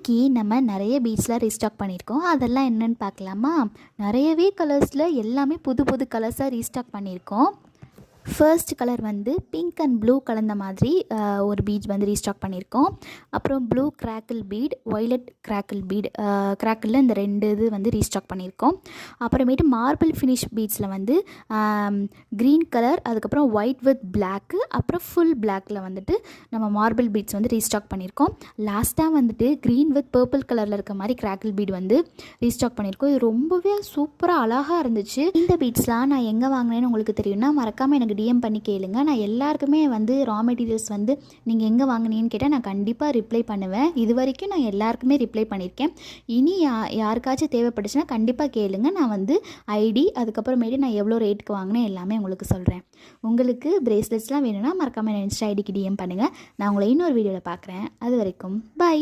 இன்றைக்கி நம்ம நிறைய பீட்ஸ்லாம் ரீஸ்டாக் பண்ணியிருக்கோம். அதெல்லாம் என்னென்னு பார்க்கலாமா? நிறையவே கலர்ஸில் எல்லாமே புது புது கலர்ஸாக ரீஸ்டாக் பண்ணியிருக்கோம். ஃபர்ஸ்ட் கலர் வந்து பிங்க் அண்ட் ப்ளூ கலந்த மாதிரி ஒரு பீட் வந்து ரீஸ்டாக் பண்ணியிருக்கோம். அப்புறம் blue crackle bead, violet crackle bead, கிராக்கிளில் இந்த 2 இது வந்து ரீஸ்டாக் பண்ணியிருக்கோம். அப்புறமேட்டு மார்பிள் ஃபினிஷ் பீட்ஸில் வந்து க்ரீன் கலர், அதுக்கப்புறம் ஒயிட் வித் பிளாக்கு, அப்புறம் ஃபுல் பிளாக்கில் வந்துட்டு நம்ம மார்பிள் பீட்ஸ் வந்து ரீஸ்டாக் பண்ணியிருக்கோம். லாஸ்ட்டாக வந்துட்டு க்ரீன் வித் பர்பிள் கலரில் இருக்க மாதிரி கிராக்கிள் பீட் வந்து ரீஸ்டாக் பண்ணியிருக்கோம். இது ரொம்பவே சூப்பராக அழகாக இருந்துச்சு. இந்த பீட்ஸ்லாம் நான் எங்கே வாங்கினேன்னு உங்களுக்கு தெரியும்னா மறக்காமல் எனக்கு டிஎம் பண்ணி கேளுங்க. நான் எல்லாருக்குமே வந்து ரா மெட்டீரியல்ஸ் வந்து நீங்கள் எங்கே வாங்கினீங்கன்னு கேட்டால் நான் கண்டிப்பாக ரிப்ளை பண்ணுவேன். இது வரைக்கும் நான் எல்லாருக்குமே ரிப்ளை பண்ணியிருக்கேன். இனி யாருக்காச்சும் தேவைப்பட்டுச்சுன்னா கண்டிப்பாக கேளுங்க. நான் வந்து ஐடி, அதுக்கப்புறமேட்டு நான் எவ்வளோ ரேட்டுக்கு வாங்கினேன் எல்லாமே உங்களுக்கு சொல்கிறேன். உங்களுக்கு பிரேஸ்லெட்ஸ்லாம் வேணும்னா மறக்காமல் என் இன்ஸ்டா ஐடிக்கு டிஎம் பண்ணுங்கள். நான் உங்களை இன்னொரு வீடியோவில் பார்க்குறேன். அது வரைக்கும் பை.